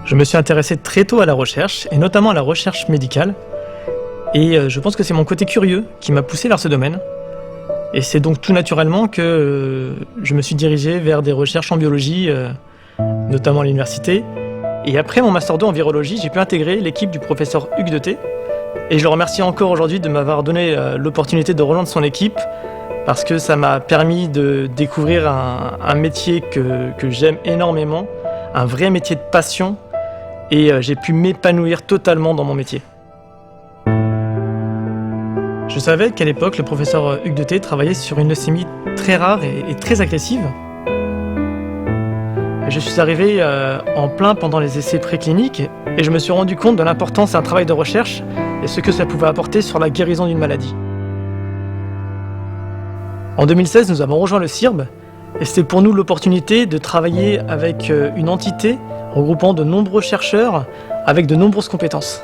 Je me suis intéressé très tôt à la recherche, et notamment à la recherche médicale. Et je pense que c'est mon côté curieux qui m'a poussé vers ce domaine. Et c'est donc tout naturellement que je me suis dirigé vers des recherches en biologie, notamment à l'université. Et après mon Master 2 en virologie, j'ai pu intégrer l'équipe du professeur Hugues Deté. Et je le remercie encore aujourd'hui de m'avoir donné l'opportunité de rejoindre son équipe, parce que ça m'a permis de découvrir un métier que j'aime énormément, un vrai métier de passion. Et j'ai pu m'épanouir totalement dans mon métier. Je savais qu'à l'époque, le professeur Hugues Deté travaillait sur une leucémie très rare et très agressive. Je suis arrivé en plein pendant les essais précliniques et je me suis rendu compte de l'importance d'un travail de recherche et ce que ça pouvait apporter sur la guérison d'une maladie. En 2016, nous avons rejoint le CIRB et c'était pour nous l'opportunité de travailler avec une entité regroupant de nombreux chercheurs avec de nombreuses compétences.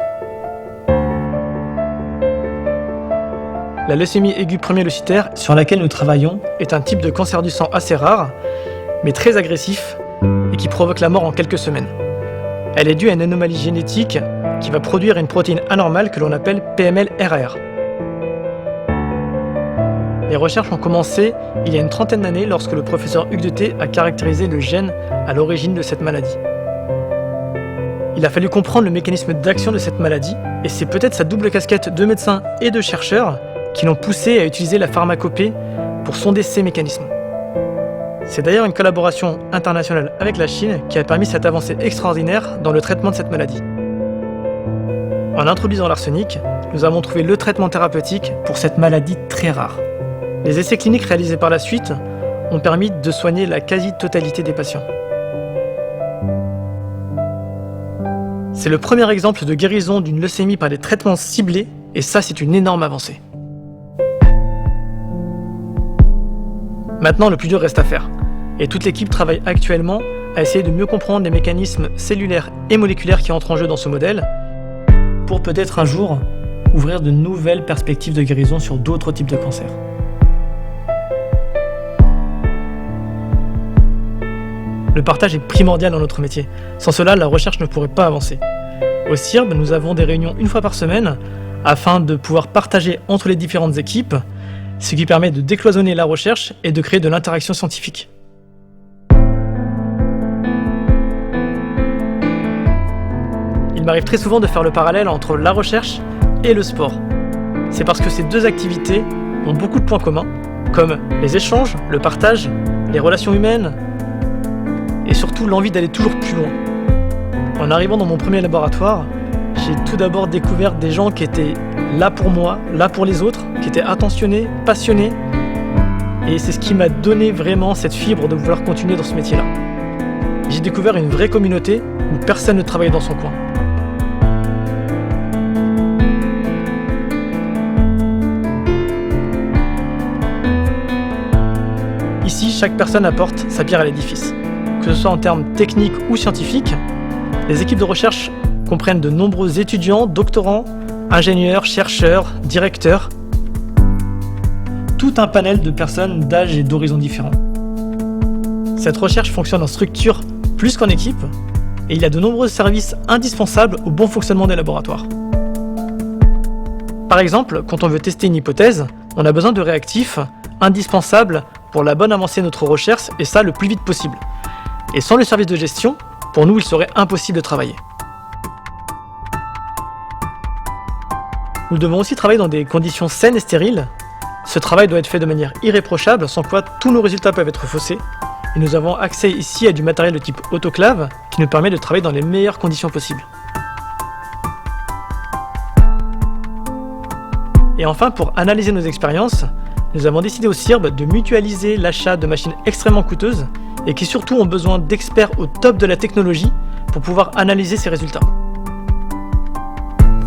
La leucémie aiguë promyélocitaire sur laquelle nous travaillons est un type de cancer du sang assez rare, mais très agressif et qui provoque la mort en quelques semaines. Elle est due à une anomalie génétique qui va produire une protéine anormale que l'on appelle PML-RAR. Les recherches ont commencé il y a une trentaine d'années lorsque le professeur Hugues Deté a caractérisé le gène à l'origine de cette maladie. Il a fallu comprendre le mécanisme d'action de cette maladie, et c'est peut-être sa double casquette de médecin et de chercheur qui l'ont poussé à utiliser la pharmacopée pour sonder ces mécanismes. C'est d'ailleurs une collaboration internationale avec la Chine qui a permis cette avancée extraordinaire dans le traitement de cette maladie. En introduisant l'arsenic, nous avons trouvé le traitement thérapeutique pour cette maladie très rare. Les essais cliniques réalisés par la suite ont permis de soigner la quasi-totalité des patients. C'est le premier exemple de guérison d'une leucémie par des traitements ciblés, et ça, c'est une énorme avancée. Maintenant, le plus dur reste à faire, et toute l'équipe travaille actuellement à essayer de mieux comprendre les mécanismes cellulaires et moléculaires qui entrent en jeu dans ce modèle, pour peut-être un jour ouvrir de nouvelles perspectives de guérison sur d'autres types de cancers. Le partage est primordial dans notre métier. Sans cela, la recherche ne pourrait pas avancer. Au CIRB, nous avons des réunions une fois par semaine afin de pouvoir partager entre les différentes équipes, ce qui permet de décloisonner la recherche et de créer de l'interaction scientifique. Il m'arrive très souvent de faire le parallèle entre la recherche et le sport. C'est parce que ces deux activités ont beaucoup de points communs, comme les échanges, le partage, les relations humaines, et surtout l'envie d'aller toujours plus loin. En arrivant dans mon premier laboratoire, j'ai tout d'abord découvert des gens qui étaient là pour moi, là pour les autres, qui étaient attentionnés, passionnés, et c'est ce qui m'a donné vraiment cette fibre de vouloir continuer dans ce métier-là. J'ai découvert une vraie communauté où personne ne travaillait dans son coin. Ici, chaque personne apporte sa pierre à l'édifice. Que ce soit en termes techniques ou scientifiques, les équipes de recherche comprennent de nombreux étudiants, doctorants, ingénieurs, chercheurs, directeurs. Tout un panel de personnes d'âge et d'horizons différents. Cette recherche fonctionne en structure plus qu'en équipe, et il y a de nombreux services indispensables au bon fonctionnement des laboratoires. Par exemple, quand on veut tester une hypothèse, on a besoin de réactifs indispensables pour la bonne avancée de notre recherche, et ça le plus vite possible. Et sans le service de gestion, pour nous, il serait impossible de travailler. Nous devons aussi travailler dans des conditions saines et stériles. Ce travail doit être fait de manière irréprochable, sans quoi tous nos résultats peuvent être faussés. Et nous avons accès ici à du matériel de type autoclave, qui nous permet de travailler dans les meilleures conditions possibles. Et enfin, pour analyser nos expériences, nous avons décidé au CIRB de mutualiser l'achat de machines extrêmement coûteuses et qui surtout ont besoin d'experts au top de la technologie pour pouvoir analyser ces résultats.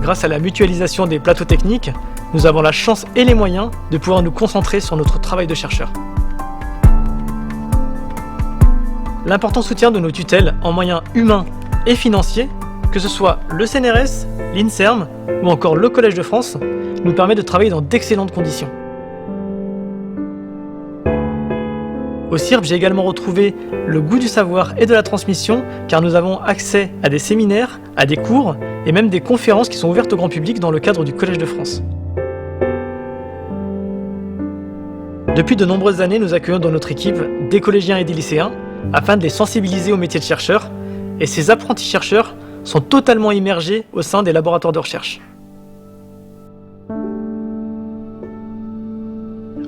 Grâce à la mutualisation des plateaux techniques, nous avons la chance et les moyens de pouvoir nous concentrer sur notre travail de chercheur. L'important soutien de nos tutelles en moyens humains et financiers, que ce soit le CNRS, l'INSERM ou encore le Collège de France, nous permet de travailler dans d'excellentes conditions. Au CIRB, j'ai également retrouvé le goût du savoir et de la transmission car nous avons accès à des séminaires, à des cours et même des conférences qui sont ouvertes au grand public dans le cadre du Collège de France. Depuis de nombreuses années, nous accueillons dans notre équipe des collégiens et des lycéens afin de les sensibiliser au métier de chercheur et ces apprentis chercheurs sont totalement immergés au sein des laboratoires de recherche.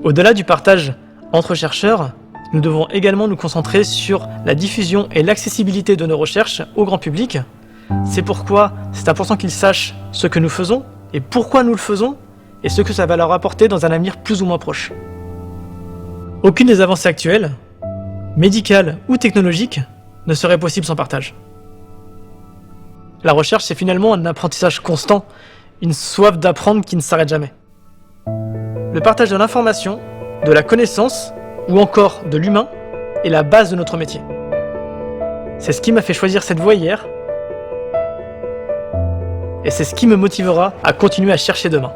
Au-delà du partage entre chercheurs, nous devons également nous concentrer sur la diffusion et l'accessibilité de nos recherches au grand public. C'est pourquoi c'est important qu'ils sachent ce que nous faisons et pourquoi nous le faisons et ce que ça va leur apporter dans un avenir plus ou moins proche. Aucune des avancées actuelles, médicales ou technologiques, ne serait possible sans partage. La recherche, c'est finalement un apprentissage constant, une soif d'apprendre qui ne s'arrête jamais. Le partage de l'information, de la connaissance ou encore de l'humain est la base de notre métier. C'est ce qui m'a fait choisir cette voie hier et c'est ce qui me motivera à continuer à chercher demain.